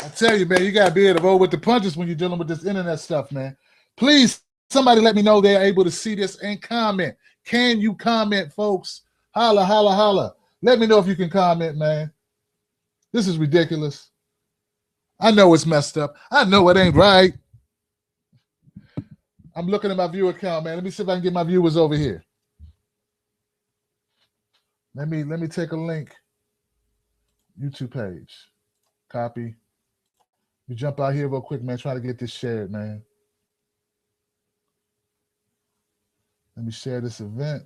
I tell you, man, you got to be able to roll with the punches when you're dealing with this internet stuff, man. Please, somebody let me know they're able to see this and comment. Can you comment, folks? Holla, holla, holla. Let me know if you can comment, man. This is ridiculous. I know it's messed up. I know it ain't right. I'm looking at my viewer count, man. Let me see if I can get my viewers over here. Let me take a link. YouTube page. Copy. You jump out here real quick, man. Try to get this shared, man. Let me share this event.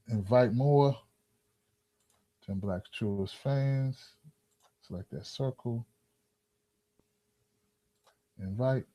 Invite more. 10 Black Truest fans. Select that circle. Invite.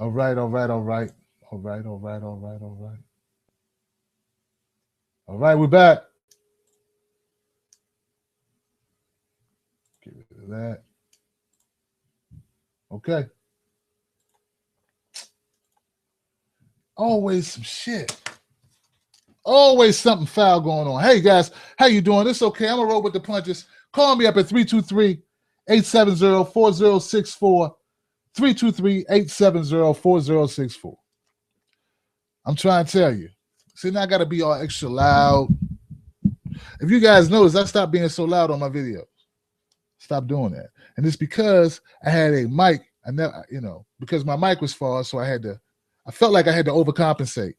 All right. All right, we're back. Get rid of that. Okay. Always some shit. Always something foul going on. Hey, guys, how you doing? It's okay. I'm going to roll with the punches. Call me up at 323-870-4064. 323-870-4064. I'm trying to tell you. See, now I got to be all extra loud. If you guys notice, I stopped being so loud on my videos. Stop doing that. And it's because I had a mic. I never, because my mic was far, so I felt like I had to overcompensate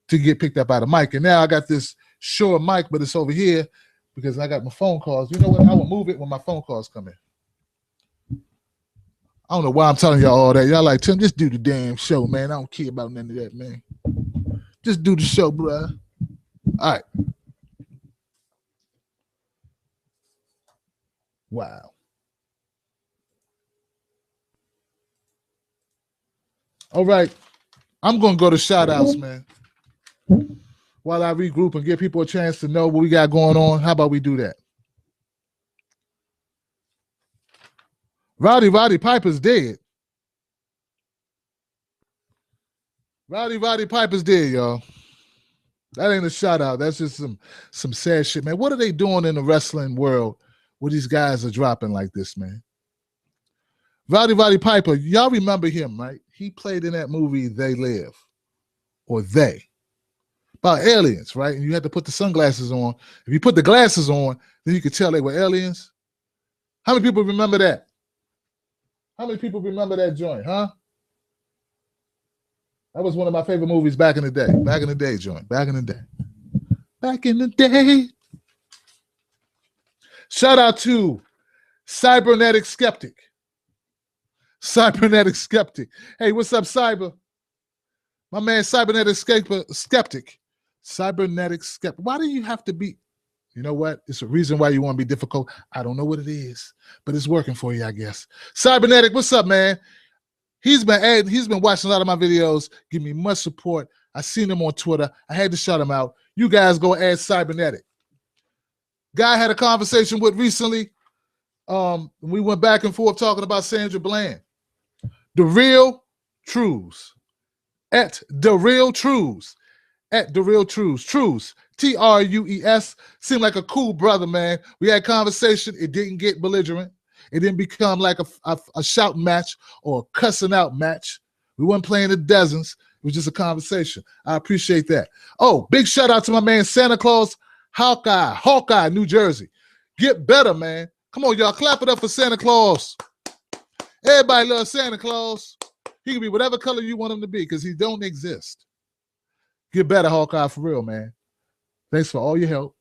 to get picked up by the mic. And now I got this short mic, but it's over here because I got my phone calls. You know what? I will move it when my phone calls come in. I don't know why I'm telling y'all all that. Y'all like, Tim, just do the damn show, man. I don't care about none of that, man. Just do the show, bruh. All right. Wow. All right. I'm going to go to shout-outs, man. While I regroup and give people a chance to know what we got going on, how about we do that? Roddy Piper's dead. Roddy Piper's dead, y'all. That ain't a shout out. That's just some sad shit, man. What are they doing in the wrestling world where these guys are dropping like this, man? Roddy Piper, y'all remember him, right? He played in that movie They Live, or They, about aliens, right? And you had to put the sunglasses on. If you put the glasses on, then you could tell they were aliens. How many people remember that? How many people remember that joint, huh? That was one of my favorite movies back in the day. Back in the day, joint. Back in the day. Back in the day. Shout out to Cybernetic Skeptic. Cybernetic Skeptic. Hey, what's up, Cyber? My man, Cybernetic Skeptic. Cybernetic Skeptic. Why do you have to be? You know what? It's a reason why you want to be difficult. I don't know what it is, but it's working for you, I guess. Cybernetic, what's up, man? He's been watching a lot of my videos, give me much support. I seen him on Twitter. I had to shout him out. You guys go add Cybernetic. Guy I had a conversation with recently. We went back and forth talking about Sandra Bland. The Real Trues. At The Real Trues. At The Real Trues. Trues. Trues. Seemed like a cool brother, man. We had conversation. It didn't get belligerent. It didn't become like a shouting match or a cussing out match. We weren't playing the dozens. It was just a conversation. I appreciate that. Oh, big shout out to my man Santa Claus Hawkeye, New Jersey. Get better, man. Come on, y'all. Clap it up for Santa Claus. Everybody loves Santa Claus. He can be whatever color you want him to be because he don't exist. Get better, Hawkeye, for real, man. Thanks for all your help.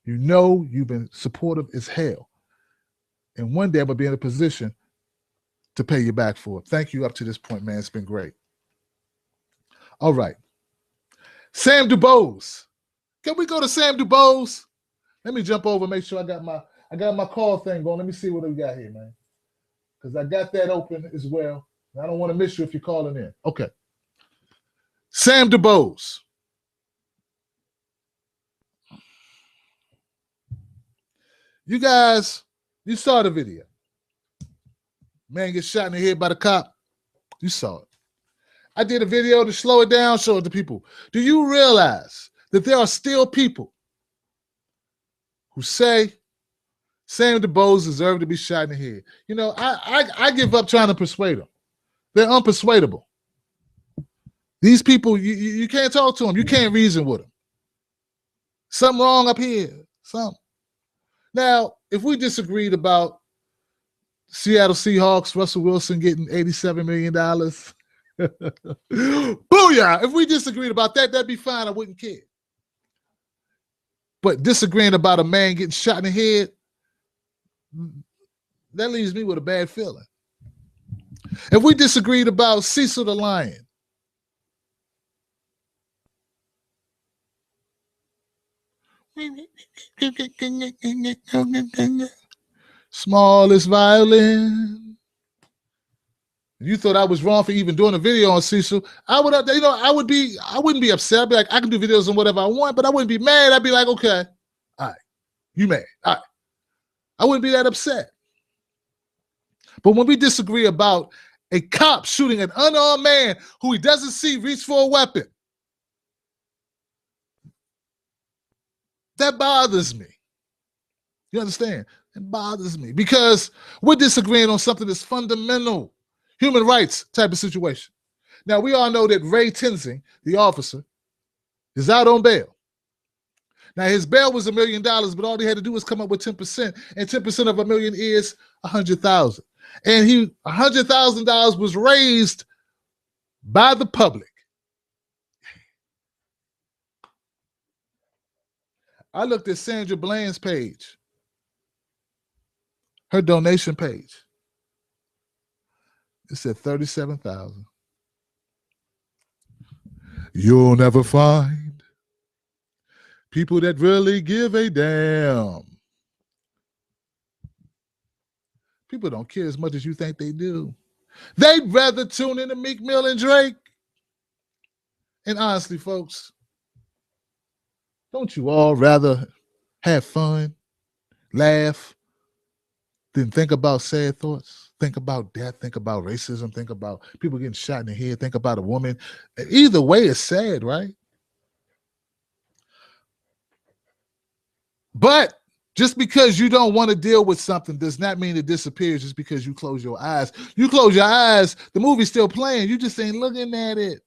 You know you've been supportive as hell. And one day I'm going to be in a position to pay you back for it. Thank you up to this point, man. It's been great. All right. Sam DuBose. Can we go to Sam DuBose? Let me jump over, make sure I got my call thing going. Let me see what we got here, man. Because I got that open as well. I don't want to miss you if you're calling in. Okay. Sam DuBose. You guys, you saw the video. Man gets shot in the head by the cop. You saw it. I did a video to slow it down, show it to people. Do you realize that there are still people who say Sam DuBose deserved to be shot in the head? You know, I give up trying to persuade them. They're unpersuadable. These people, you can't talk to them. You can't reason with them. Something wrong up here. Something. Now, if we disagreed about Seattle Seahawks, Russell Wilson getting $87 million, booyah! If we disagreed about that, that'd be fine. I wouldn't care. But disagreeing about a man getting shot in the head, that leaves me with a bad feeling. If we disagreed about CECIL the LION, smallest violin. You thought I was wrong for even doing a video on CECIL. I wouldn't be upset. I'd be like, I can do videos on whatever I want, but I wouldn't be mad. I'd be like, okay, all right, you mad. All right. I wouldn't be that upset. But when we disagree about a cop shooting an unarmed man who he doesn't see reach for a weapon, that bothers me. You understand? It bothers me because we're disagreeing on something that's fundamental, human rights type of situation. Now, we all know that Ray Tenzing, the officer, is out on bail. Now, his bail was $1 million, but all he had to do was come up with 10%, and 10% of $1 million is $100,000. And $100,000 was raised by the public. I looked at Sandra Bland's page, her donation page. It said $37,000. You'll never find people that really give a damn. People don't care as much as you think they do. They'd rather tune in to Meek Mill and Drake. And honestly, folks, don't you all rather have fun, laugh, than think about sad thoughts? Think about death, think about racism, think about people getting shot in the head, think about a woman. Either way, it's sad, right? But just because you don't want to deal with something does not mean it disappears just because you close your eyes. You close your eyes, the movie's still playing. You just ain't looking at it.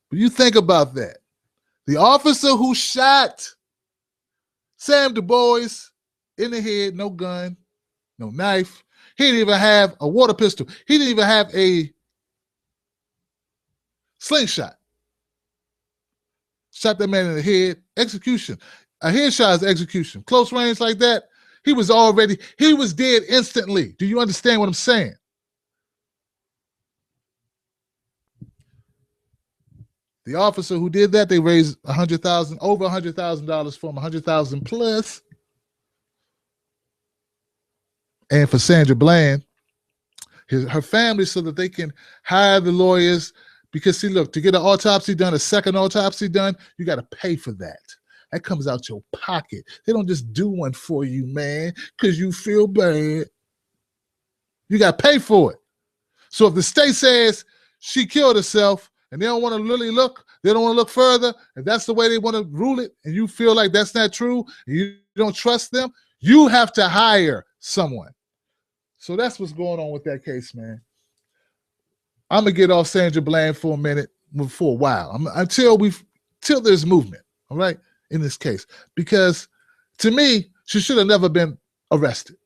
But you think about that. The officer who shot Sam DuBose in the head, no gun, no knife. He didn't even have a water pistol. He didn't even have a slingshot. Shot that man in the head. Execution. A headshot is execution. Close range like that, he was dead instantly. Do you understand what I'm saying? The officer who did that, they raised $100,000, over $100,000 for him, $100,000 plus. And for Sandra Bland, her family, so that they can hire the lawyers. Because see, look, to get an autopsy done, a second autopsy done, you got to pay for that. That comes out your pocket. They don't just do one for you, man, because you feel bad. You got to pay for it. So if the state says she killed herself and they don't want to really look, they don't want to look further, if that's the way they want to rule it, and you feel like that's not true, and you don't trust them, you have to hire someone. So that's what's going on with that case, man. I'm going to get off Sandra Bland for a minute, for a while, until there's movement, all right, in this case. Because to me, she should have never been arrested.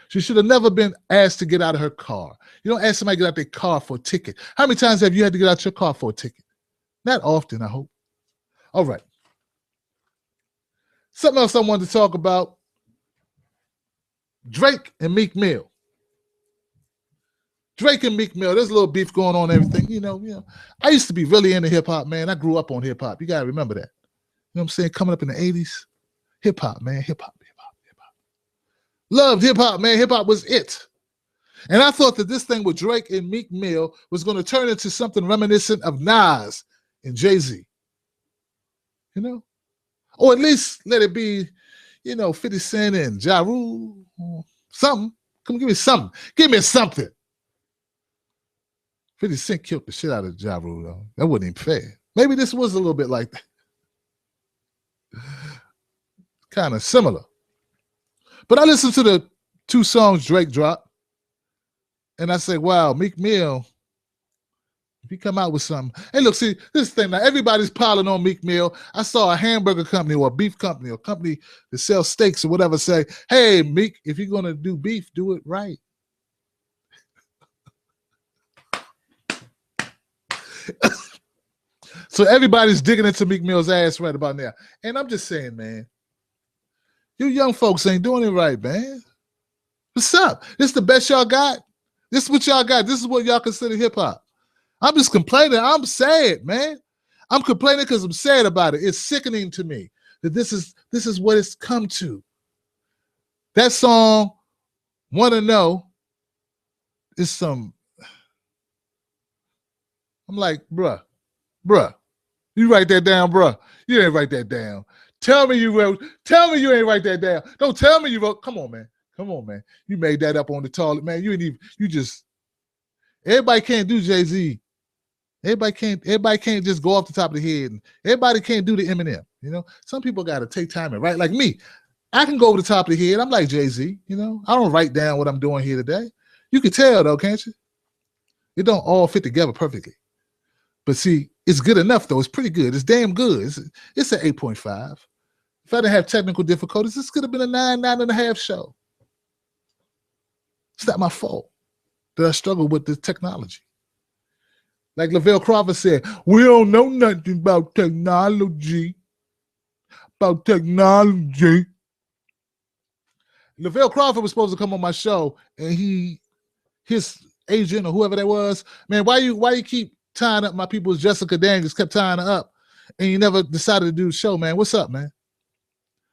She should have never been asked to get out of her car. You don't ask somebody to get out their car for a ticket. How many times have you had to get out your car for a ticket? Not often, I hope. All right. Something else I wanted to talk about. Drake and Meek Mill. Drake and Meek Mill, there's a little beef going on and everything. You know. I used to be really into hip-hop, man. I grew up on hip-hop. You got to remember that. You know what I'm saying? Coming up in the 80s, hip-hop, man. Hip-hop. Loved hip-hop, man. Hip-hop was it. And I thought that this thing with Drake and Meek Mill was going to turn into something reminiscent of Nas and Jay-Z. You know? Or at least let it be, 50 Cent and Ja Rule. Something. Come give me something. Give me something. 50 Cent killed the shit out of Ja Rule, though. That wasn't even fair. Maybe this was a little bit like that. Kind of similar. But I listened to the 2 songs Drake dropped, and I said, wow, Meek Mill, if he come out with something. Hey, look, see, this thing now, everybody's piling on Meek Mill. I saw a hamburger company or a beef company or a company that sells steaks or whatever say, hey, Meek, if you're going to do beef, do it right. So everybody's digging into Meek Mill's ass right about now. And I'm just saying, man, you young folks ain't doing it right, man. What's up? This the best y'all got? This is what y'all got. This is what y'all consider hip-hop. I'm just complaining. I'm sad, man. I'm complaining because I'm sad about it. It's sickening to me that this is what it's come to. That song, Wanna Know, is some... I'm like, bruh, you write that down, bruh. You ain't write that down. Tell me you wrote. Tell me you ain't write that down. Don't tell me you wrote. Come on, man. You made that up on the toilet, man. Everybody can't do Jay-Z. Everybody can't just go off the top of the head. And everybody can't do the Eminem. Some people got to take time and write. Like me, I can go over the top of the head. I'm like Jay-Z. I don't write down what I'm doing here today. You can tell though, can't you? It don't all fit together perfectly. But see, it's good enough though. It's pretty good. It's damn good. It's an 8.5. If I didn't have technical difficulties, this could have been a 9.5 show. It's not my fault that I struggle with this technology. Like Lavelle Crawford said, we don't know nothing about technology. Lavelle Crawford was supposed to come on my show, and his agent or whoever that was, man, why you keep tying up my people's Jessica Daniels, kept tying her up, and you never decided to do the show, man? What's up, man?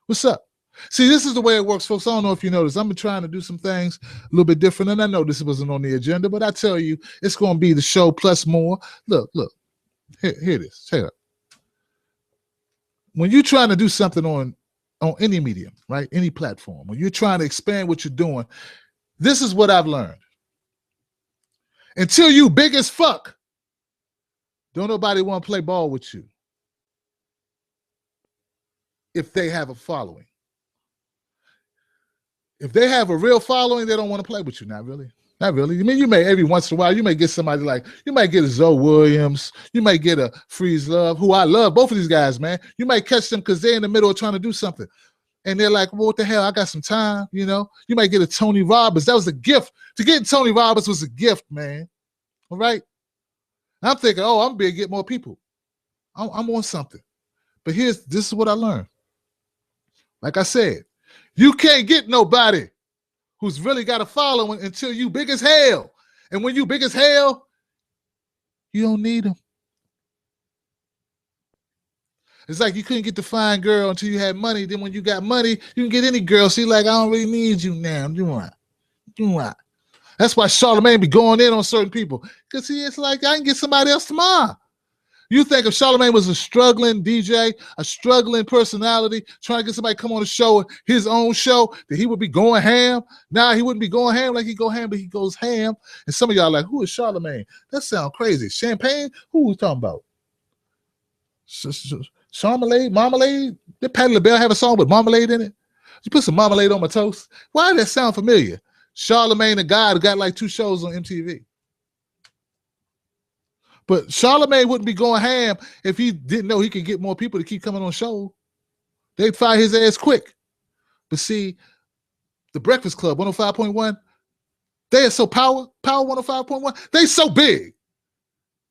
What's up? See, this is the way it works, folks. I don't know if you noticed. I've been trying to do some things a little bit different, and I know this wasn't on the agenda, but I tell you, it's going to be the show plus more. Look. Here it is. Check it out. When you're trying to do something on any medium, right, any platform, when you're trying to expand what you're doing, this is what I've learned. Until you big as fuck, don't nobody want to play ball with you if they have a following. If they have a real following, they don't want to play with you. Not really. I mean, you may every once in a while, you may get somebody like, you might get a Zoe Williams, you might get a Freeze Love, who I love, both of these guys, man. You might catch them because they're in the middle of trying to do something. And they're like, well, what the hell? I got some time, You might get a Tony Roberts. That was a gift. To get Tony Roberts was a gift, man. All right? I'm thinking, I'm going to be able to get more people. I'm on something. But this is what I learned. Like I said, you can't get nobody who's really got a following until you big as hell. And when you big as hell, you don't need them. It's like you couldn't get the fine girl until you had money. Then when you got money, you can get any girl. See, like, I don't really need you now. Do what? That's why Charlamagne be going in on certain people. Because it's like, I can get somebody else tomorrow. You think if Charlamagne was a struggling DJ, a struggling personality, trying to get somebody to come on the show, his own show, that he would be going ham? Nah, he wouldn't be going ham like he go ham, but he goes ham. And some of y'all are like, who is Charlamagne? That sounds crazy. Champagne? Who we talking about? Marmalade? Did Patti LaBelle have a song with marmalade in it? You put some marmalade on my toast? Why does that sound familiar? Charlamagne, the guy who got like 2 shows on MTV. But Charlamagne wouldn't be going ham if he didn't know he could get more people to keep coming on show. They'd fire his ass quick. But see, the Breakfast Club, 105.1, they are so power 105.1, they so big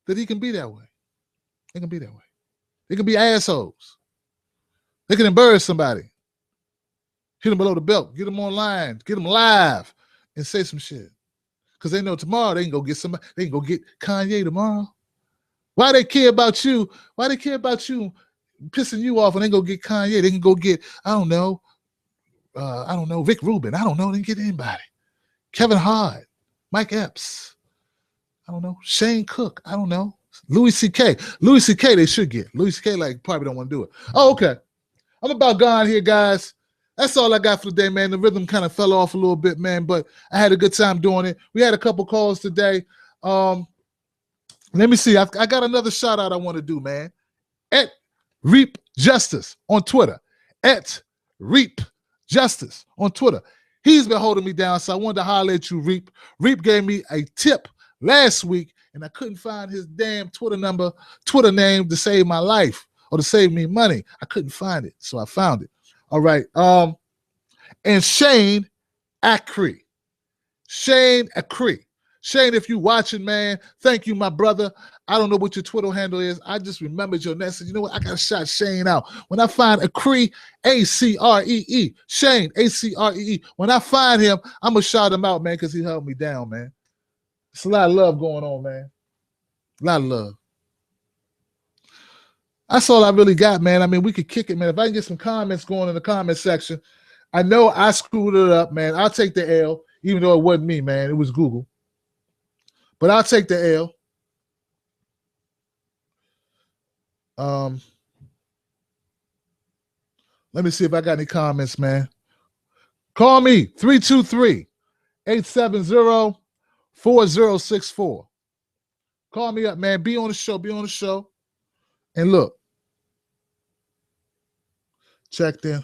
that he can be that way. They can be that way. They can be assholes. They can embarrass somebody. Hit them below the belt. Get them online. Get them live and say some shit. Because they know tomorrow they can go get somebody. They can go get Kanye tomorrow. Why they care about you? Why they care about you pissing you off and they go get Kanye? They can go get, I don't know, Rick Rubin. I don't know. They can get anybody. Kevin Hart, Mike Epps. I don't know. Shane Cook. I don't know. Louis C.K. Louis C.K. they should get. Louis C.K. like probably don't want to do it. Oh, okay. I'm about gone here, guys. That's all I got for today, man. The rhythm kind of fell off a little bit, man, but I had a good time doing it. We had a couple calls today. Let me see. I got another shout out I want to do, man. At Reap Justice on Twitter. At Reap Justice on Twitter. He's been holding me down, so I wanted to holler at you, Reap. Reap gave me a tip last week, and I couldn't find his damn Twitter name to save my life or to save me money. I couldn't find it, so I found it. All right. And Shane Acree. Shane, if you watching, man, thank you, my brother. I don't know what your Twitter handle is. I just remembered your message. You know what? I got to shout Shane out. When I find Acree, A-C-R-E-E, Shane, A-C-R-E-E, when I find him, I'm going to shout him out, man, because he held me down, man. It's a lot of love going on, man. A lot of love. That's all I really got, man. I mean, we could kick it, man. If I can get some comments going in the comment section. I know I screwed it up, man. I'll take the L, even though it wasn't me, man. It was Google. But I'll take the L. Let me see if I got any comments, man. Call me, 323-870-4064. Call me up, man. Be on the show. And look. Checked in.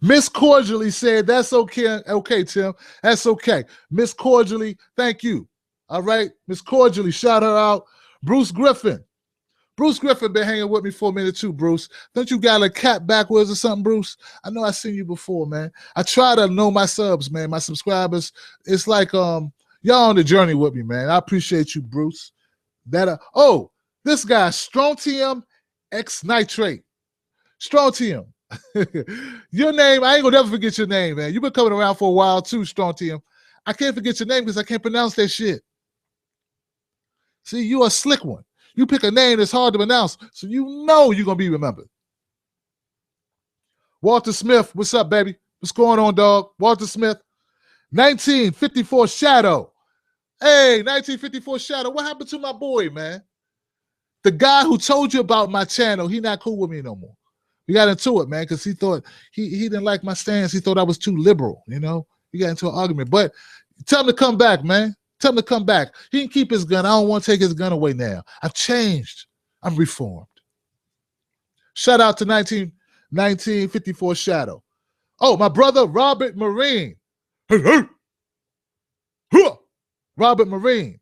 Miss Cordially said, that's okay. Okay, Tim. That's okay. Miss Cordially, thank you. All right. Miss Cordially, shout her out. Bruce Griffin. Bruce Griffin been hanging with me for a minute too, Bruce. Don't you got a cat backwards or something, Bruce? I know I seen you before, man. I try to know my subs, man, my subscribers. It's like y'all on the journey with me, man. I appreciate you, Bruce. This guy, Strontium X Nitrate. Strontium. Your name, I ain't gonna never forget your name, man. You've been coming around for a while too, Strontium. I can't forget your name because I can't pronounce that shit. See, you a slick one. You pick a name that's hard to pronounce, so you know you're gonna be remembered. Walter Smith, what's up, baby? What's going on, dog? Walter Smith, 1954 Shadow. Hey, 1954 Shadow. What happened to my boy, man? The guy who told you about my channel, he not cool with me no more. We got into it, man, because he thought he didn't like my stance. He thought I was too liberal, you know. We got into an argument. But tell him to come back, man. Tell him to come back. He can keep his gun. I don't want to take his gun away now. I've changed. I'm reformed. Shout out to 1954 Shadow. Oh, my brother, Robert Marine. Robert Marine.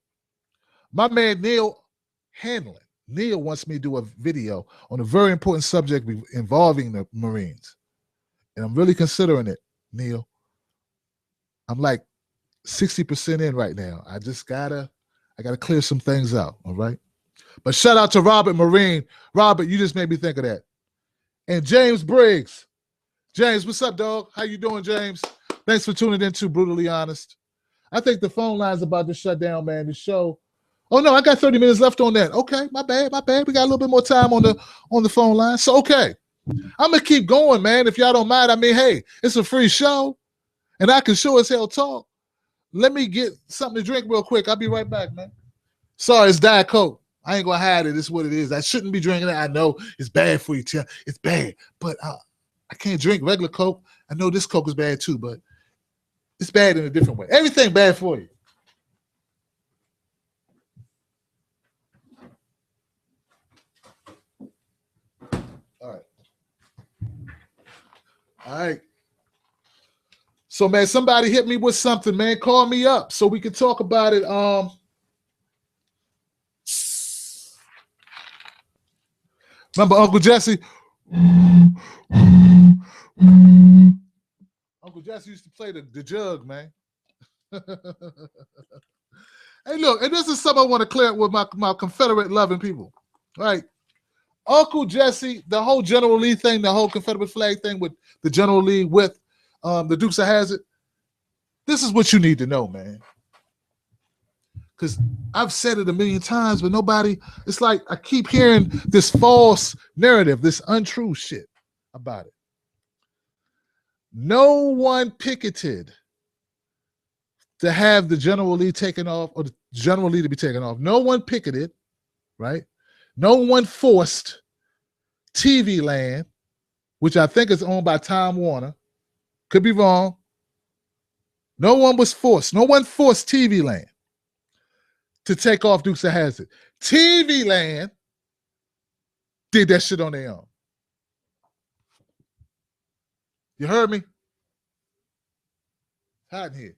My man, Neil Hanlon. Neil wants me to do a video on a very important subject involving the Marines. And I'm really considering it, Neil. I'm like 60% in right now. I gotta clear some things out, all right? But shout out to Robert Marine. Robert, you just made me think of that. And James Briggs. James, what's up, dog? How you doing, James? Thanks for tuning in to Brutally Honest. I think the phone line's about to shut down, man. The show. Oh no, I got 30 minutes left on that. Okay, my bad. We got a little bit more time on the phone line. So okay. I'm gonna keep going, man. If y'all don't mind. I mean, hey, it's a free show, and I can sure as hell talk. Let me get something to drink real quick. I'll be right back, man. Sorry, it's Diet Coke. I ain't gonna hide it. It's what it is. I shouldn't be drinking it. I know it's bad for you, Tim. It's bad, but I can't drink regular Coke. I know this Coke is bad too, but it's bad in a different way. Everything bad for you. All right. So, man, somebody hit me with something, man. Call me up so we can talk about it. Remember Uncle Jesse? Uncle Jesse used to play the jug, man. Hey, look, and this is something I want to clear up with my Confederate loving people. Right? Uncle Jesse, the whole General Lee thing, the whole Confederate flag thing with the General Lee with the Dukes of Hazzard. This is what you need to know, man. Because I've said it a million times, but nobody, it's like I keep hearing this false narrative, this untrue shit about it. No one picketed to have the General Lee taken off or the General Lee to be taken off. No one picketed, right? No one forced TV Land, which I think is owned by Time Warner. Could be wrong. No one was forced. No one forced TV Land to take off Dukes of Hazzard. TV Land did that shit on their own. You heard me? Hot in here.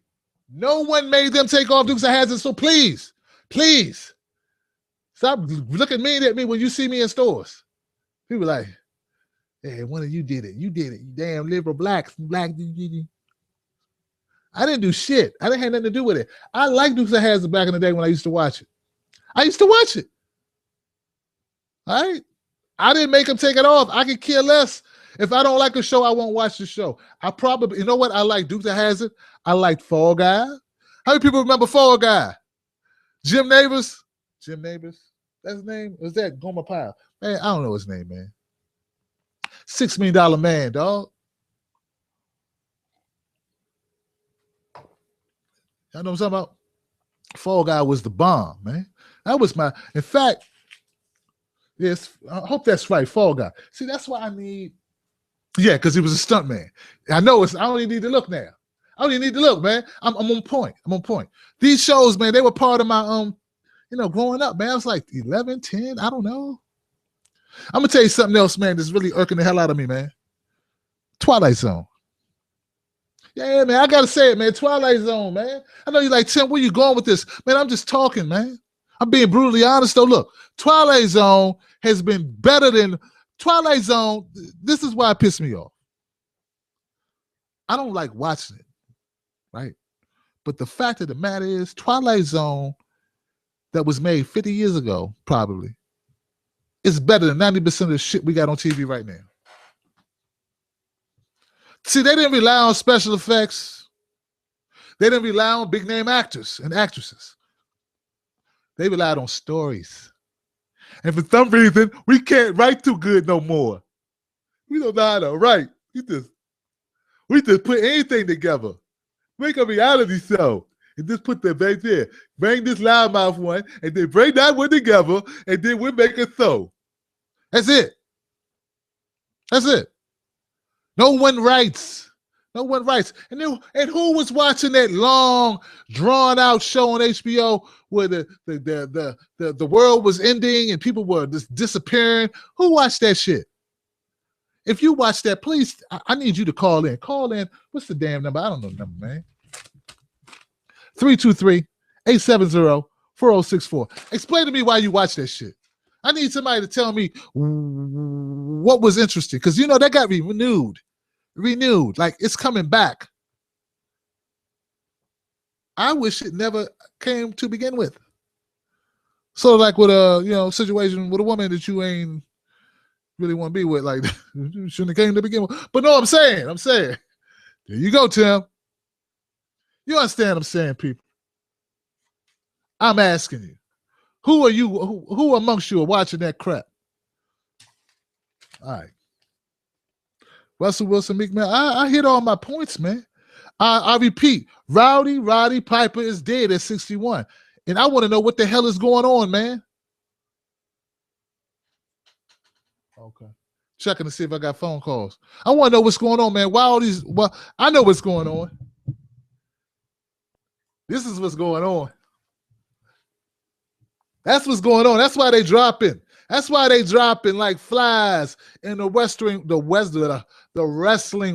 No one made them take off Dukes of Hazzard, so please, please, stop looking mean at me when you see me in stores. People like, hey, one of you did it. You did it. You damn liberal blacks. Black. I didn't do shit. I didn't have nothing to do with it. I liked Dukes of Hazzard back in the day when I used to watch it. I used to watch it. All right? I didn't make them take it off. I could care less. If I don't like a show, I won't watch the show. I probably, you know what? I like Dukes of Hazzard. I like Fall Guy. How many people remember Fall Guy? Jim Neighbors? Jim Neighbors? That's his name? Was that Gomer Pyle? Man, I don't know his name, man. $6 Million Man, dog. Y'all know what I'm talking about? Fall Guy was the bomb, man. That was my, in fact, yes, I hope that's right, Fall Guy. See, that's why I need, yeah, because he was a stunt man. I know it's, I don't even need to look now. I don't even need to look, man. I'm on point. I'm on point. These shows, man, they were part of my, growing up, man. I was like 11, 10, I don't know. I'm going to tell you something else, man, that's really irking the hell out of me, man. Twilight Zone. Yeah, man, I got to say it, man. Twilight Zone, man. I know you're like, Tim, where you going with this? Man, I'm just talking, man. I'm being brutally honest, though. Look, Twilight Zone has been better than Twilight Zone. This is why it pissed me off. I don't like watching it, right? But the fact of the matter is, Twilight Zone that was made 50 years ago, probably, is better than 90% of the shit we got on TV right now. See, they didn't rely on special effects. They didn't rely on big name actors and actresses. They relied on stories. And for some reason, we can't write too good no more. We don't know how to write. We just put anything together. Make a reality show. And just put that right there. Bring this loudmouth one, and then bring that one together, and then we'll make a show. That's it. That's it. No one writes. No one writes. And who was watching that long, drawn-out show on HBO where the world was ending and people were just disappearing? Who watched that shit? If you watch that, please, I need you to call in. Call in. What's the damn number? I don't know the number, man. 323-870-4064. Explain to me why you watch that shit. I need somebody to tell me what was interesting. Because, that got renewed. Like, it's coming back. I wish it never came to begin with. So, like with a, situation with a woman that you ain't really want to be with, like, shouldn't have came to begin with. But no, I'm saying. There you go, Tim. You understand what I'm saying, people? I'm asking you. Who are you? Who amongst you are watching that crap? All right. Russell Wilson, Meek Mill. I hit all my points, man. I repeat, Roddy Piper is dead at 61. And I want to know what the hell is going on, man. Okay. Checking to see if I got phone calls. I want to know what's going on, man. Why all these? Well, I know what's going on. This is what's going on. That's what's going on. That's why they dropping. That's why they dropping like flies in the wrestling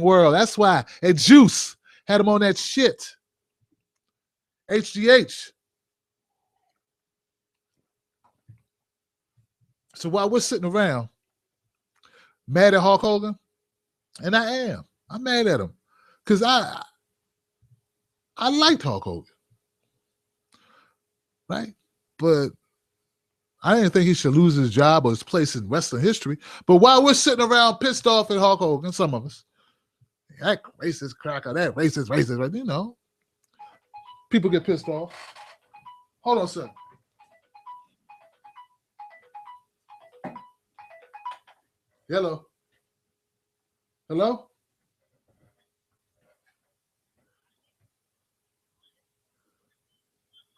world. That's why. And Juice had him on that shit. HGH. So while we're sitting around mad at Hulk Hogan, and I am. I'm mad at him. Because I liked Hulk Hogan. Right? But I didn't think he should lose his job or his place in wrestling history. But while we're sitting around pissed off at Hulk Hogan, some of us, that racist cracker, that racist, you know, people get pissed off. Hold on a second. Hello. Hello?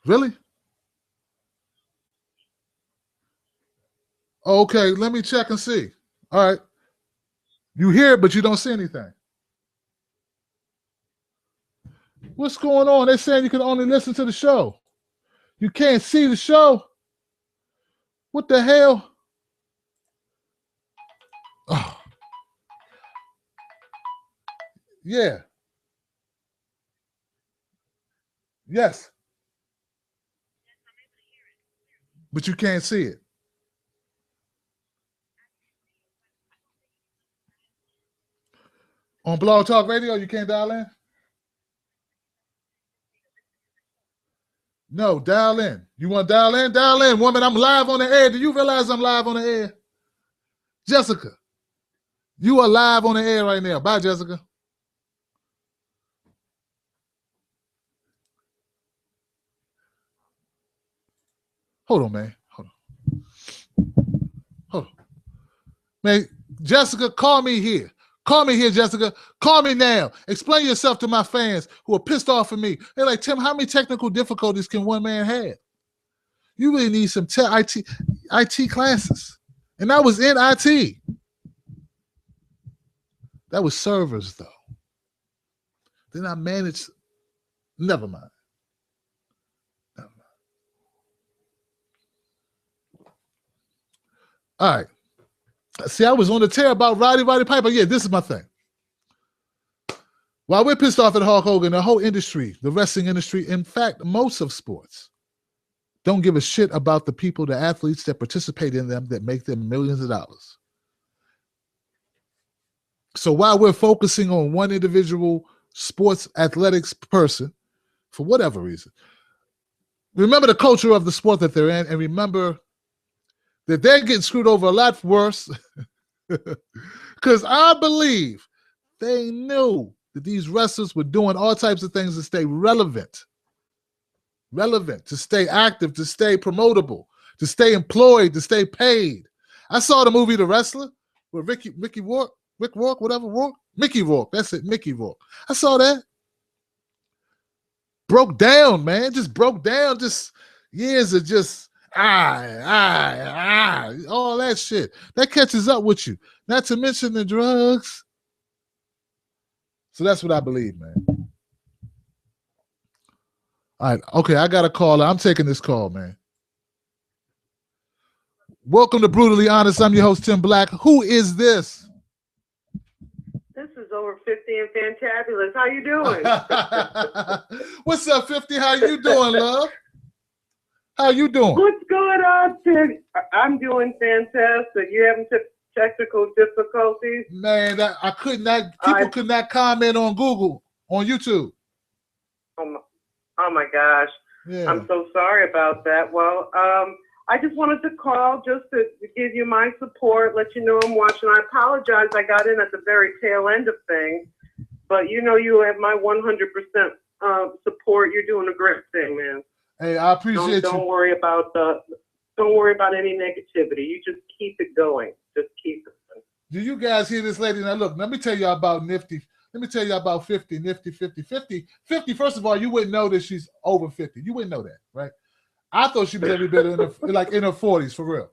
Really? Okay, let me check and see. All right. You hear it, but you don't see anything. What's going on? They're saying you can only listen to the show. You can't see the show. What the hell? Oh. Yeah. Yes. But you can't see it. On Blog Talk Radio, you can't dial in? No, dial in. You want to dial in? Dial in, woman. I'm live on the air. Do you realize I'm live on the air? Jessica, you are live on the air right now. Bye, Jessica. Hold on, man. Hold on. Man, Jessica, call me here. Call me here, Jessica. Call me now. Explain yourself to my fans who are pissed off at me. They're like, Tim, how many technical difficulties can one man have? You really need some IT classes. And I was in IT. That was servers, though. Then I managed. Never mind. All right. See, I was on the tear about Roddy Piper. Yeah, this is my thing. While we're pissed off at Hulk Hogan, the whole industry, the wrestling industry, in fact, most of sports, don't give a shit about the people, the athletes that participate in them that make them millions of dollars. So while we're focusing on one individual sports athletics person, for whatever reason, remember the culture of the sport that they're in, and remember that they're getting screwed over a lot worse. Because I believe they knew that these wrestlers were doing all types of things to stay relevant, to stay active, to stay promotable, to stay employed, to stay paid. I saw the movie The Wrestler with Mickey Rourke, Mickey Rourke, that's it, Mickey Rourke. I saw that. Broke down, man, just broke down, just years of just all that shit. That catches up with you. Not to mention the drugs. So that's what I believe, man. All right, okay, I got a caller. I'm taking this call, man. Welcome to Brutally Honest. I'm your host, Tim Black. Who is this? This is over 50 and fantabulous. How you doing? What's up, 50? How you doing, love? How you doing? What's going on, Tim? I'm doing fantastic. You having technical difficulties? Man, I could not. People could not comment on Google, on YouTube. Oh my gosh. Yeah. I'm so sorry about that. Well, I just wanted to call just to give you my support, let you know I'm watching. I apologize. I got in at the very tail end of things, but you know you have my 100% support. You're doing a great thing, man. Hey, I appreciate you. Don't worry about any negativity. You just keep it going. Just keep it going. Do you guys hear this lady? Now look, let me tell you about Nifty. Let me tell you about 50, Nifty, 50. 50, first of all, you wouldn't know that she's over 50. You wouldn't know that, right? I thought she was every bit in her 40s, for real.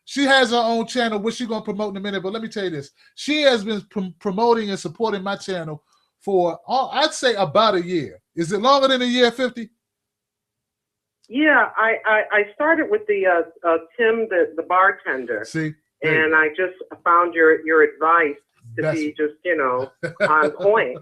She has her own channel, which she's going to promote in a minute, but let me tell you this. She has been promoting and supporting my channel for, I'd say, about a year. Is it longer than a year, 50? Yeah, I started with the Tim, the bartender. See? And I just found your advice to be just, on point.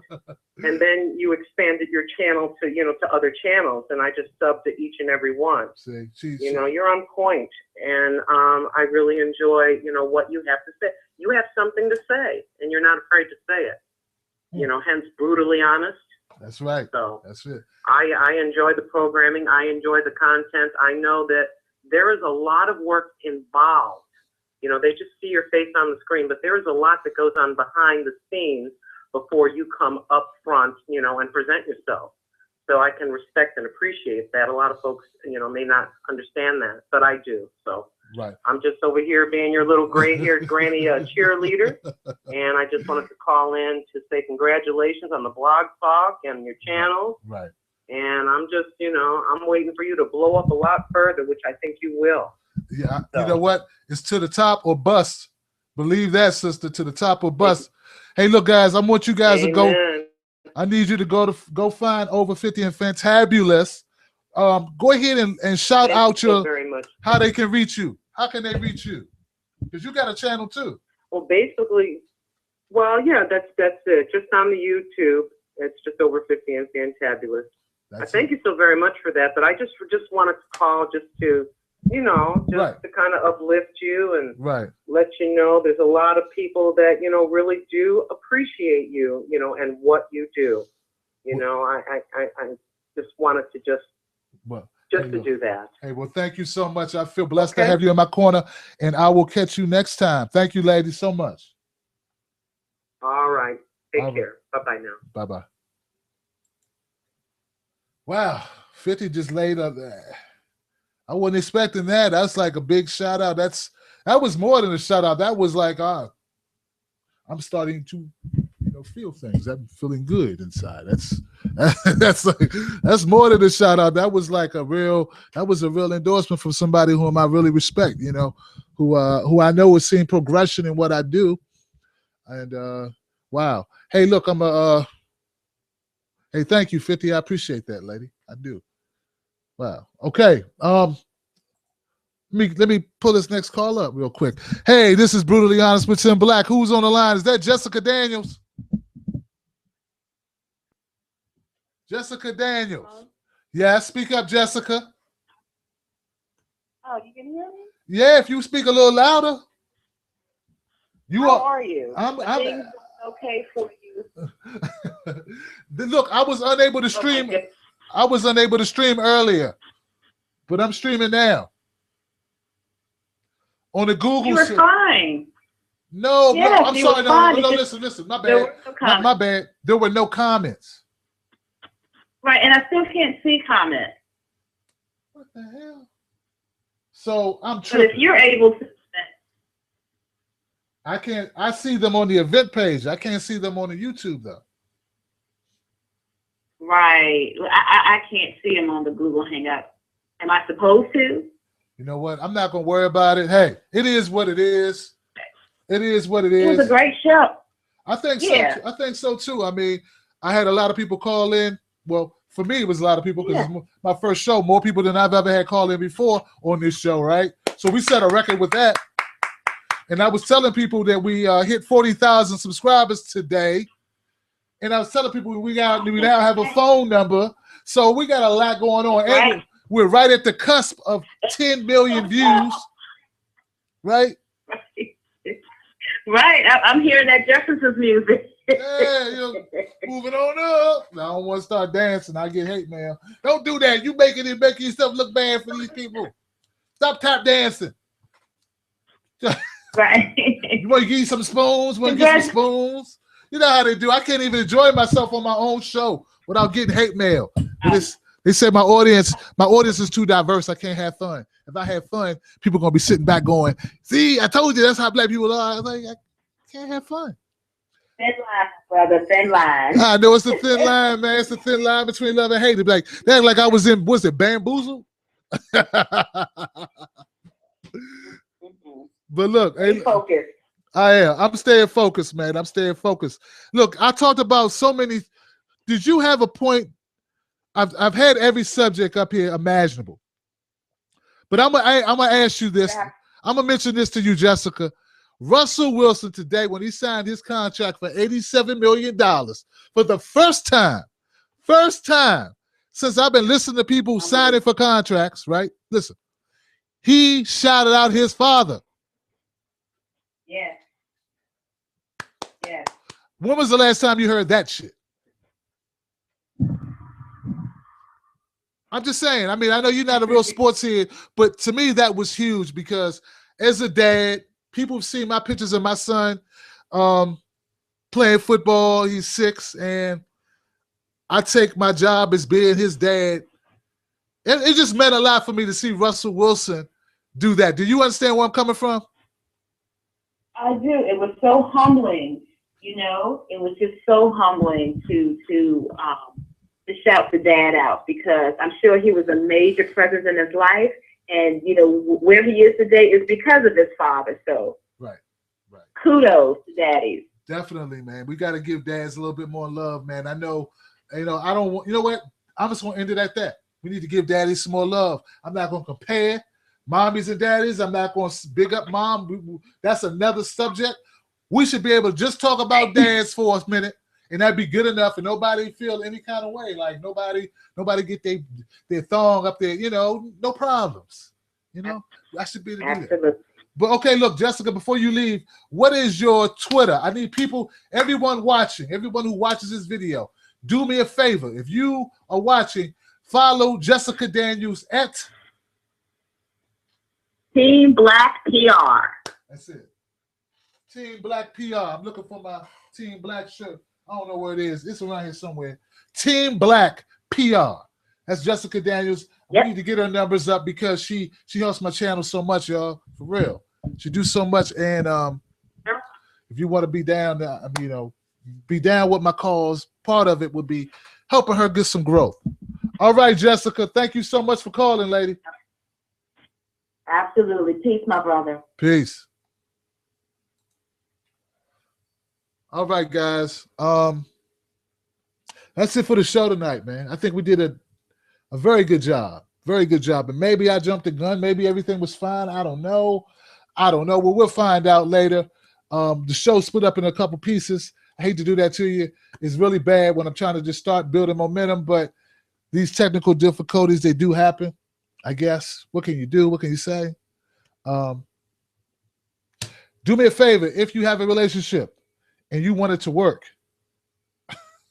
And then you expanded your channel to, to other channels, and I just subbed to each and every one. See, you're on point, and I really enjoy, what you have to say. You have something to say, and you're not afraid to say it. Hence Brutally Honest. That's right. So that's it. I enjoy the programming. I enjoy the content. I know that there is a lot of work involved. You know, they just see your face on the screen, but there is a lot that goes on behind the scenes before you come up front, you know, and present yourself. So I can respect and appreciate that. A lot of folks, you know, may not understand that, but I do. So right. I'm just over here being your little gray-haired granny cheerleader, and I just wanted to call in to say congratulations on the blog talk and your channel. Right. And I'm just, you know, I'm waiting for you to blow up a lot further, which I think you will. Yeah, so. You know what? It's to the top or bust. Believe that, sister, to the top or bust. Hey, look, guys, I want you guys to go. I need you to go find Over 50 and Fantabulous. Go ahead and shout out your very much. How they can reach you. How can they reach you? Because you got a channel too. Well, basically, well, yeah, that's it. Just on the YouTube, it's just Over 50 and Fantabulous. I thank you so very much for that. But I just wanted to call just to, you know, just to kind of uplift you and let you know there's a lot of people that, you know, really do appreciate you, you know, and what you do. You know, I just wanted to to do that. Hey, well, thank you so much. I feel blessed to have you in my corner, and I will catch you next time. Thank you, ladies, so much. All right. Take care. Bye-bye now. Bye-bye. Wow. 50 just laid up there. I wasn't expecting that. That's like a big shout out. That was more than a shout out. That was like, I'm starting to, you know, feel things. I'm feeling good inside. That's more than a shout out. That was a real endorsement from somebody whom I really respect, you know, who I know is seeing progression in what I do. And wow. Hey, look, hey, thank you, 50. I appreciate that, lady. I do. Wow. Okay. Let me pull this next call up real quick. Hey, this is Brutally Honest with Tim Black. Who's on the line? Is that Jessica Daniels? Jessica Daniels. Hello? Yeah, speak up, Jessica. Oh, you can hear me? Yeah, if you speak a little louder. How are you? I'm okay for you. Look, I was unable to stream. Okay. I was unable to stream earlier, but I'm streaming now. On the Google. You were fine. No, yes, I'm sorry. No, listen. My bad. My bad. There were no comments. Right, and I still can't see comments. What the hell? So I'm tripping. But if you're able to. I can't. I see them on the event page. I can't see them on the YouTube though. Right. I can't see them on the Google Hangout. Am I supposed to? You know what? I'm not going to worry about it. Hey, it is what it is. It is what it is. It was a great show. I think so. I think so too. I mean, I had a lot of people call in. Well, for me, it was a lot of people because it's my first show. More people than I've ever had call in before on this show, right? So we set a record with that. And I was telling people that we hit 40,000 subscribers today. And I was telling people we now have a phone number. So we got a lot going on. Right. And we're right at the cusp of 10 million views. Right? Right. I'm hearing that Jefferson's music. Yeah, moving on up. Now I don't want to start dancing. I get hate mail. Don't do that. You making yourself look bad for these people. Stop tap dancing. Right. You want to give you some spoons? Want to get some spoons? You know how they do. I can't even enjoy myself on my own show without getting hate mail. They say my audience is too diverse. I can't have fun. If I have fun, people are gonna be sitting back going, "See, I told you that's how black people are." I was like, I can't have fun. Thin line, brother. Thin line. I know it's the thin line, man. It's the thin line between love and hate. It's like they act like I was in, was it Bamboozle? But look, stay focused. I am. I'm staying focused, man. I'm staying focused. Look, I talked about so many. Did you have a point? I've had every subject up here imaginable, but I'm gonna ask you this. I'm gonna mention this to you, Jessica. Russell Wilson today, when he signed his contract for $87 million for the first time since I've been listening to people signing for contracts, right? Listen, he shouted out his father. Yeah. Yeah. When was the last time you heard that shit? I'm just saying. I mean, I know you're not a real sports head, but to me that was huge because as a dad, people have seen my pictures of my son playing football. He's 6, and I take my job as being his dad. It just meant a lot for me to see Russell Wilson do that. Do you understand where I'm coming from? I do. It was so humbling, you know. It was just so humbling to shout the dad out, because I'm sure he was a major presence in his life, and you know where he is today is because of his father. So right. Kudos to daddies. Definitely, man. We got to give dads a little bit more love, man. I know, I don't want. You know what? I'm just gonna end it at that. We need to give daddies some more love. I'm not gonna compare mommies and daddies. I'm not gonna big up mom. That's another subject. We should be able to just talk about dads for a minute, and that'd be good enough, and nobody feel any kind of way. Like nobody get their thong up there. You know, no problems. You know, I should be able to do that. But okay, look, Jessica, before you leave, what is your Twitter? I need people, everyone watching, everyone who watches this video, do me a favor. If you are watching, follow Jessica Daniels at Team Black PR. That's it. Team Black PR. I'm looking for my Team Black shirt. I don't know where it is. It's around here somewhere. Team Black PR. That's Jessica Daniels. Yep. We need to get her numbers up because she helps my channel so much, y'all. For real. She do so much. And if you want to be down, you know, be down with my cause, part of it would be helping her get some growth. All right, Jessica. Thank you so much for calling, lady. Absolutely. Peace, my brother. Peace. All right, guys. That's it for the show tonight, man. I think we did a very good job. Very good job. And maybe I jumped the gun. Maybe everything was fine. I don't know. Well, we'll find out later. The show split up in a couple pieces. I hate to do that to you. It's really bad when I'm trying to just start building momentum, but these technical difficulties, they do happen, I guess. What can you do? What can you say? Do me a favor. If you have a relationship and you want it to work,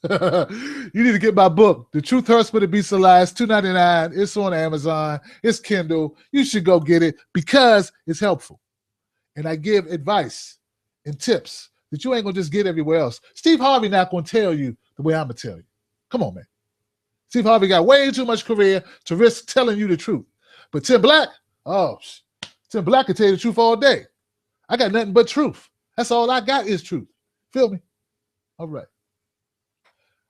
you need to get my book, The Truth Hurts But It Beats the Lie. It's $2.99. It's on Amazon. It's Kindle. You should go get it because it's helpful. And I give advice and tips that you ain't going to just get everywhere else. Steve Harvey not going to tell you the way I'm going to tell you. Come on, man. Steve Harvey got way too much career to risk telling you the truth. But Tim Black, Tim Black can tell you the truth all day. I got nothing but truth. That's all I got is truth. Feel me? All right.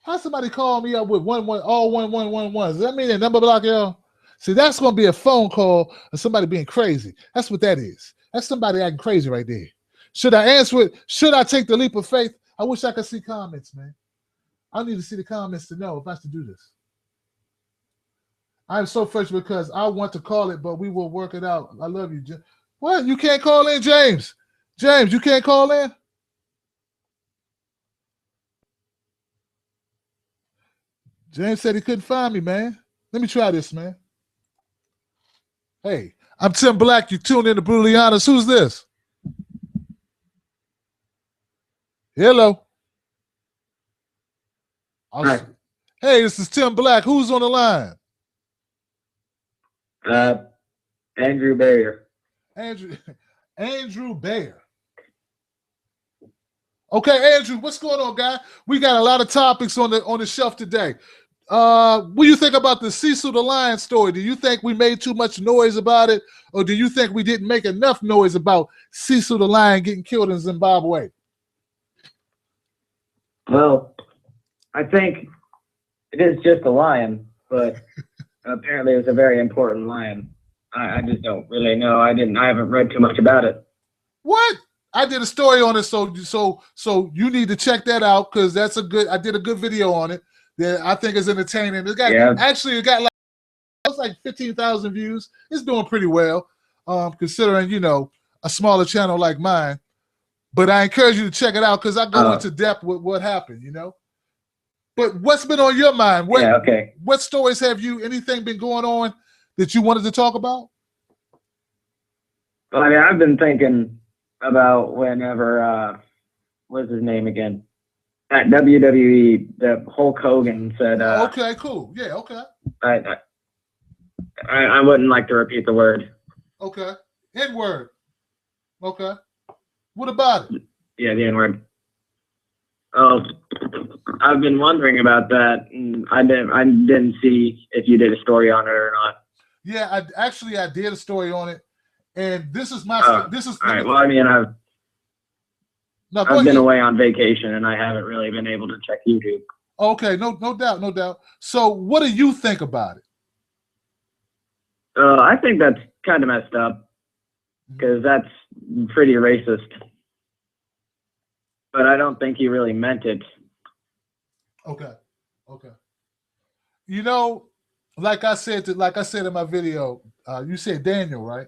How somebody call me up with all 1111? Does that mean a number block, y'all? See, that's going to be a phone call of somebody being crazy. That's what that is. That's somebody acting crazy right there. Should I answer it? Should I take the leap of faith? I wish I could see comments, man. I need to see the comments to know if I should do this. I'm so frustrated because I want to call it, but we will work it out. I love you, James. What? You can't call in, James? James, you can't call in? James said he couldn't find me, man. Let me try this, man. Hey, I'm Tim Black. You tuned in to Brutally Honest. Who's this? Hello. Hi. Hey, this is Tim Black. Who's on the line? Andrew Bayer. Andrew Bayer. Okay, Andrew, what's going on, guy? We got a lot of topics on the shelf today. What do you think about the CECIL the LION story? Do you think we made too much noise about it, or do you think we didn't make enough noise about CECIL the LION getting killed in Zimbabwe? Well, I think it is just a lion, but apparently it was a very important lion. I just don't really know. I haven't read too much about it. What? I did a story on it, so you need to check that out because I did a good video on it. That I think is entertaining. It got like 15,000 views. It's doing pretty well, considering a smaller channel like mine. But I encourage you to check it out because I go into depth with what happened. But what's been on your mind? What stories anything been going on that you wanted to talk about? Well, I mean, I've been thinking about whenever what's his name again? At WWE, the Hulk Hogan said. Okay, cool. Yeah, okay. I wouldn't like to repeat the word. Okay. N-word. Okay. What about it? Yeah, the N-word. Oh, I've been wondering about that. And I didn't see if you did a story on it or not. Yeah, I did a story on it, and this is my. All right. Well, I mean, I've been away on vacation, and I haven't really been able to check YouTube. Okay, no doubt. So, what do you think about it? I think that's kind of messed up because that's pretty racist. But I don't think he really meant it. Okay. You know, like I said in my video, you said Daniel, right?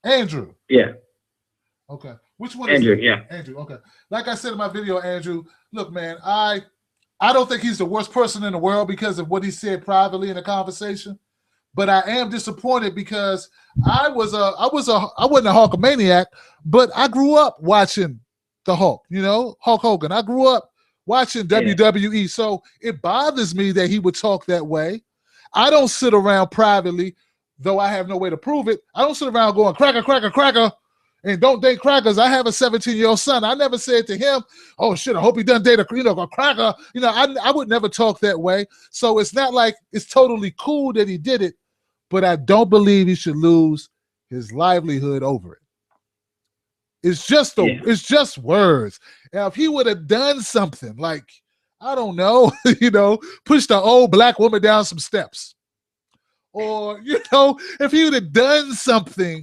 Andrew. Yeah. Okay. Which one Andrew, is it? yeah. Andrew, okay. Like I said in my video, Andrew, look, man, I don't think he's the worst person in the world because of what he said privately in the conversation. But I am disappointed because I wasn't a Hulkamaniac, but I grew up watching the Hulk, Hulk Hogan. I grew up watching WWE, so it bothers me that he would talk that way. I don't sit around privately, though I have no way to prove it. I don't sit around going cracker, cracker, cracker, and don't date crackers. I have a 17-year-old son. I never said to him, "Oh shit, I hope he doesn't date a cracker." I would never talk that way. So it's not like it's totally cool that he did it, but I don't believe he should lose his livelihood over it. It's just words. Now, if he would have done something like, I don't know, push the old black woman down some steps, or if he would have done something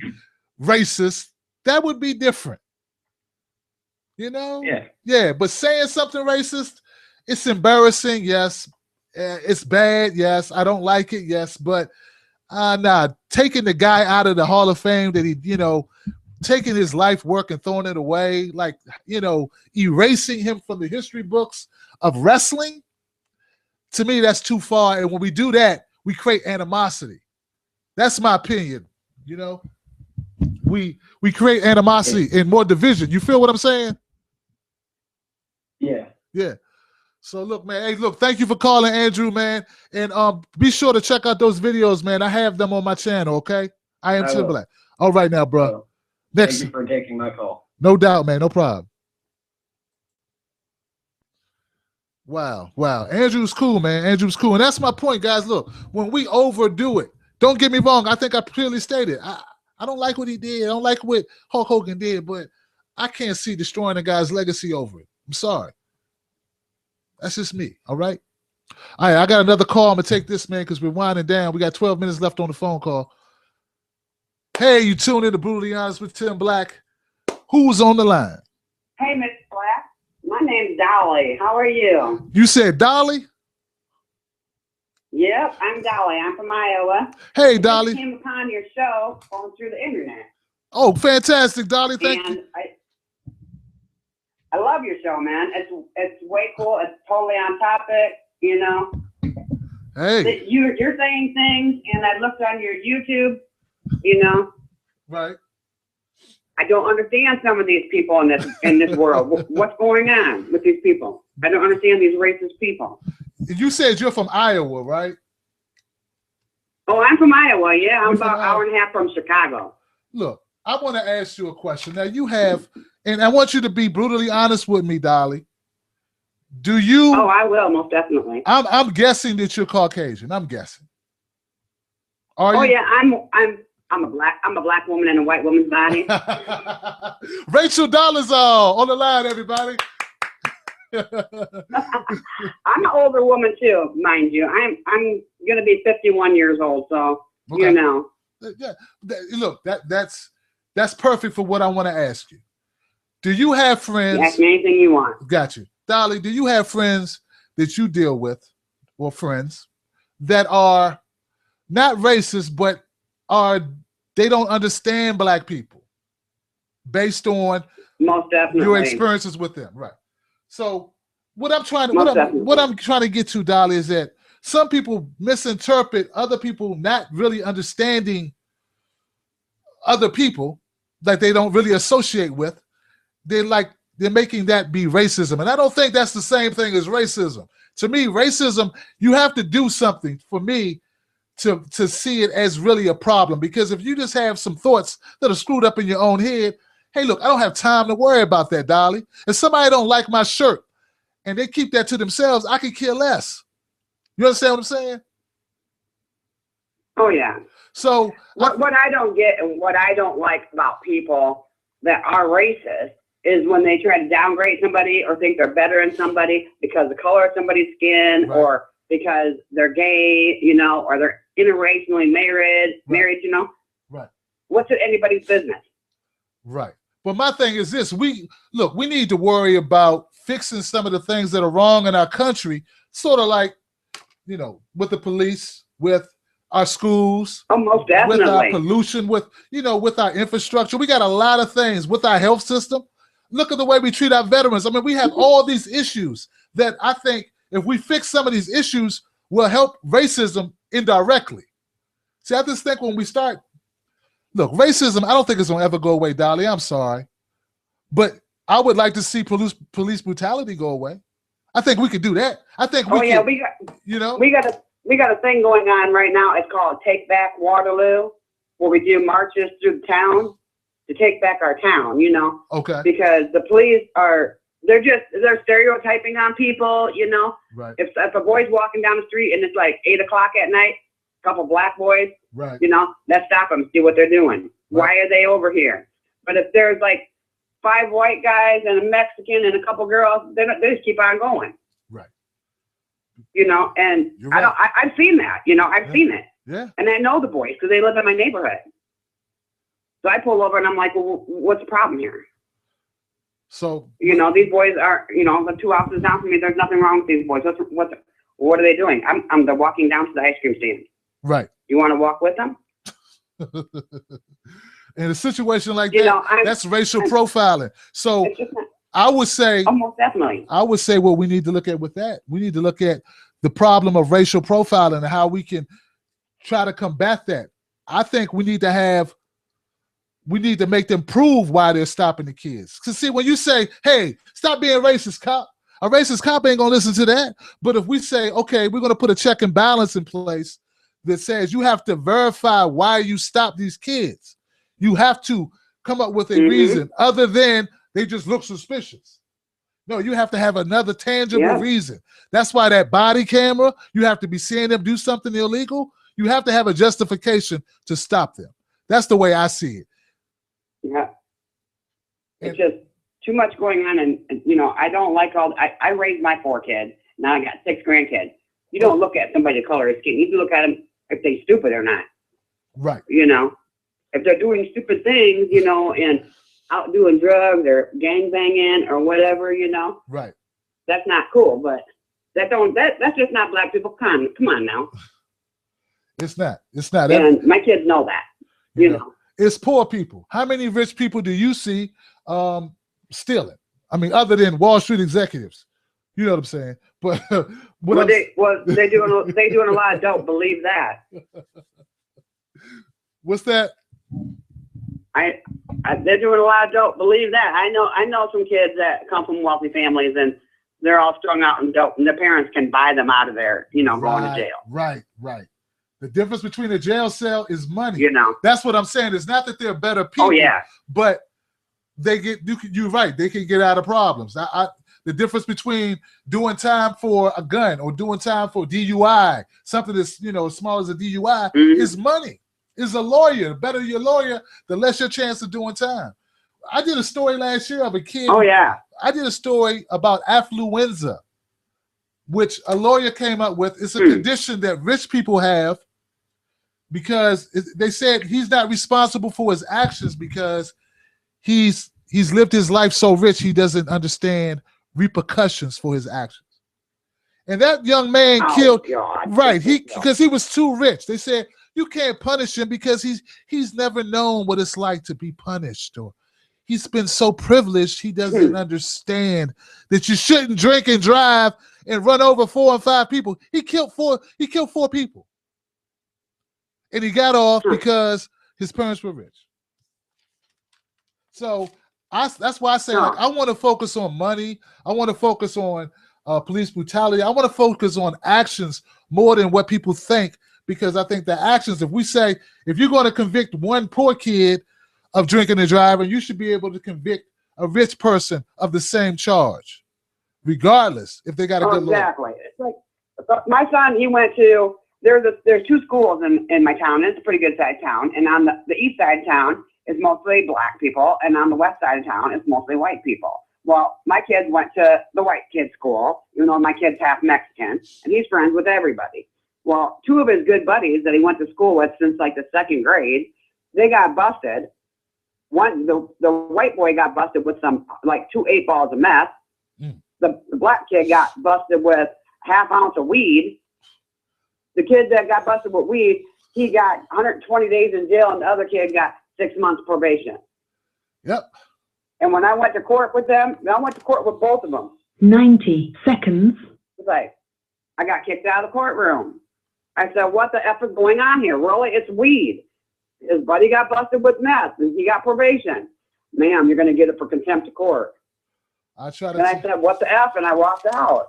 racist, that would be different. Yeah. But saying something racist, it's embarrassing. Yes, it's bad. Yes, I don't like it. Yes, but taking the guy out of the Hall of Fame that he, taking his life work and throwing it away, like, erasing him from the history books of wrestling, to me, that's too far. And when we do that, we create animosity. That's my opinion. We create animosity and more division. You feel what I'm saying? Yeah. Yeah. So look, man. Hey, look, thank you for calling, Andrew, man. And be sure to check out those videos, man. I have them on my channel, okay? I am Tim Black. All right now, bro. Next. Thank you for taking my call. No doubt, man. No problem. Wow. Andrew's cool, man. Andrew's cool. And that's my point, guys. Look, when we overdo it, don't get me wrong. I think I clearly stated, I don't like what he did. I don't like what Hulk Hogan did, but I can't see destroying a guy's legacy over it. I'm sorry. That's just me. All right. All right. I got another call. I'm going to take this, man, because we're winding down. We got 12 minutes left on the phone call. Hey, you tune in to Brutally Honest with Tim Black. Who's on the line? Hey, Miss Black. My name's Dolly. How are you? You said Dolly? Yep, I'm Dolly. I'm from Iowa. Hey, Dolly. I came upon your show going through the internet. Oh, fantastic, Dolly. Thank you. I love your show, man. It's way cool. It's totally on topic, Hey. You're saying things, and I looked on your YouTube, Right. I don't understand some of these people in this world. What's going on with these people? I don't understand these racist people. You said you're from Iowa, right? Oh, I'm from Iowa. Yeah, I'm about an hour and a half from Chicago. Look, I want to ask you a question. Now, you have, and I want you to be brutally honest with me, Dolly. Do you? Oh, I will, most definitely. I'm guessing that you're Caucasian. I'm guessing. Are you? Oh yeah, I'm a black woman in a white woman's body. Rachel Dolezal on the line, everybody. I'm an older woman too, mind you. I'm gonna be 51 years old, so okay. Yeah. Look, that's perfect for what I want to ask you. Do you have friends? Ask me anything you want. Got you, Dolly. Do you have friends that you deal with, or friends that are not racist, but they don't understand black people based on most definitely your experiences with them, right? So what I'm trying to get to, Dolly, is that some people misinterpret other people not really understanding other people that they don't really associate with. They're making that be racism. And I don't think that's the same thing as racism. To me, racism, you have to do something for me to see it as really a problem. Because if you just have some thoughts that are screwed up in your own head, hey, look, I don't have time to worry about that, Dolly. If somebody don't like my shirt and they keep that to themselves, I could care less. You understand what I'm saying? Oh, yeah. So what I don't get and what I don't like about people that are racist is when they try to downgrade somebody or think they're better than somebody because of the color of somebody's skin, right, or because they're gay, you know, or they're interracially married, right, you know. Right. What's it anybody's business? Right. But my thing is this: we need to worry about fixing some of the things that are wrong in our country, sort of like, you know, with the police, with our schools, oh, most definitely, with our pollution, with, you know, with our infrastructure. We got a lot of things with our health system. Look at the way we treat our veterans. I mean, we have all these issues that I think if we fix some of these issues will help racism indirectly. See, I just think when we start, look, racism, I don't think it's gonna ever go away, Dolly. I'm sorry. But I would like to see police brutality go away. I think we could do that. I think we can, we got, you know, we got a thing going on right now. It's called Take Back Waterloo, where we do marches through the town to take back our town, you know. Okay. Because the police they're stereotyping on people, you know. Right. If a boy's walking down the street and it's like 8 o'clock at night, a couple black boys, right, you know, let's stop them, see what they're doing. Right. Why are they over here? But if there's like 5 white guys and a Mexican and a couple girls, they just keep on going. Right. You know, and right. I've seen that, you know, I've seen it. Yeah. And I know the boys because they live in my neyborhood. So I pull over and I'm like, well, what's the problem here? So, you know, these boys are, you know, the 2 houses down from me, there's nothing wrong with these boys. What are they doing? They're walking down to the ice cream stand. Right. You want to walk with them? In a situation like you that, know, that's racial profiling. So I would say, almost definitely. I would say what we need to look at with that, we need to look at the problem of racial profiling and how we can try to combat that. I think we need to make them prove why they're stopping the kids. Because see, when you say, hey, stop being racist, cop, a racist cop ain't gonna listen to that. But if we say, okay, we're gonna put a check and balance in place that says you have to verify why you stop these kids. You have to come up with a reason other than they just look suspicious. No, you have to have another tangible reason. That's why that body camera, you have to be seeing them do something illegal. You have to have a justification to stop them. That's the way I see it. Yeah. It's just too much going on. And you know, I don't like I raised my 4 kids. Now I got 6 grandkids. You don't look at somebody's color of skin. You look at them if they're stupid or not. Right. You know, if they're doing stupid things, you know, and out doing drugs or gang banging or whatever, you know. Right. That's not cool, but that's just not black people. Come on now. It's not. It's not. And my kids know that. You know. It's poor people. How many rich people do you see stealing? I mean, other than Wall Street executives. You know what I'm saying? But they're doing a lot of dope. Believe that. What's that? They're doing a lot of dope. Believe that. I know some kids that come from wealthy families and they're all strung out in dope, and their parents can buy them out of there, you know, going to jail. Right. The difference between a jail cell is money. You know. That's what I'm saying. It's not that they're better people. Oh yeah. But they get. You're right. They can get out of problems. The difference between doing time for a gun or doing time for DUI, something that's, you know, as small as a DUI, is money. Is a lawyer. The better your lawyer, the less your chance of doing time. I did a story last year of a kid. Oh yeah. I did a story about affluenza, which a lawyer came up with. It's a condition that rich people have because they said he's not responsible for his actions because he's lived his life so rich he doesn't understand repercussions for his actions. And that young man killed, right, because he was too rich. They said you can't punish him because he's never known what it's like to be punished, or he's been so privileged he doesn't understand that you shouldn't drink and drive and run over 4 and 5 people. He killed 4 people. And he got off because his parents were rich. So that's why I say, like, I want to focus on money. I want to focus on police brutality. I want to focus on actions more than what people think, because I think the actions, if you're going to convict one poor kid of drinking and driving, you should be able to convict a rich person of the same charge, regardless if they got a good lawyer. Exactly. It's like my son, he went to, there's 2 schools in my town. It's a pretty good sized town. And on the east side of town is mostly black people. And on the west side of town is mostly white people. Well, my kids went to the white kid school, even though my kid's half Mexican, and he's friends with everybody. Well, 2 of his good buddies that he went to school with since like the 2nd grade, they got busted. The white boy got busted with some, like 2 8-balls of meth. The black kid got busted with half ounce of weed. The kid that got busted with weed, he got 120 days in jail, and the other kid got 6 months probation. Yep. And when I went to court with them, I went to court with both of them. 90 seconds. It's like, I got kicked out of the courtroom. I said, what the F is going on here? Really, it's weed. His buddy got busted with meth, and he got probation. Ma'am, you're going to get it for contempt of court. I said, what the F? And I walked out.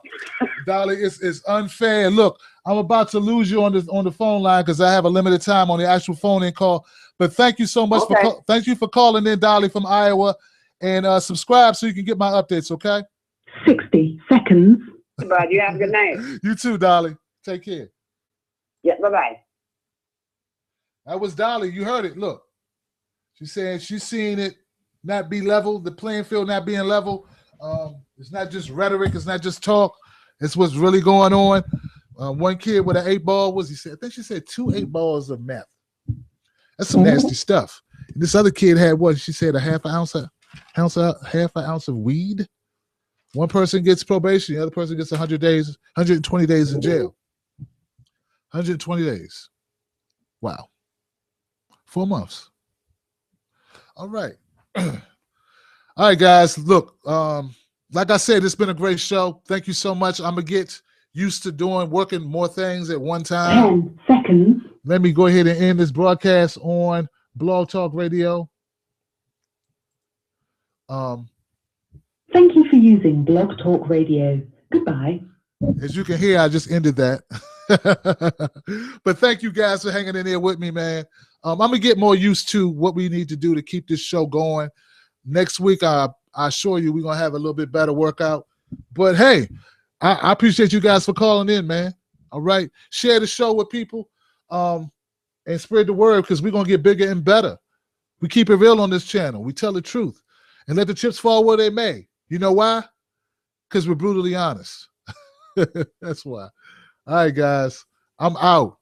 Dolly, it's unfair. Look, I'm about to lose you on the phone line because I have a limited time on the actual phone-in call. But thank you so much thank you for calling in, Dolly from Iowa. And subscribe so you can get my updates, okay? 60 seconds. Bud, you have a good night. You too, Dolly. Take care. Yeah, bye-bye. That was Dolly. You heard it. Look. She said she's seeing it not be level, the playing field not being level. It's not just rhetoric. It's not just talk. It's what's really going on. One kid with an 8-ball I think she said 2 8-balls of meth. That's some nasty stuff. And this other kid had what? She said a half an ounce of weed. One person gets probation, the other person gets 120 days in jail. 120 days. Wow. 4 months. All right. All right, guys. Look, like I said, it's been a great show. Thank you so much. I'm going to get used to working more things at one time. 10 seconds. Let me go ahead and end this broadcast on Blog Talk Radio. Thank you for using Blog Talk Radio. Goodbye. As you can hear, I just ended that. But thank you guys for hanging in there with me, man. I'm going to get more used to what we need to do to keep this show going. Next week, I assure you we're going to have a little bit better workout. But hey, I appreciate you guys for calling in, man. All right. Share the show with people and spread the word because we're going to get bigger and better. We keep it real on this channel. We tell the truth and let the chips fall where they may. You know why? Because we're brutally honest. That's why. All right, guys. I'm out.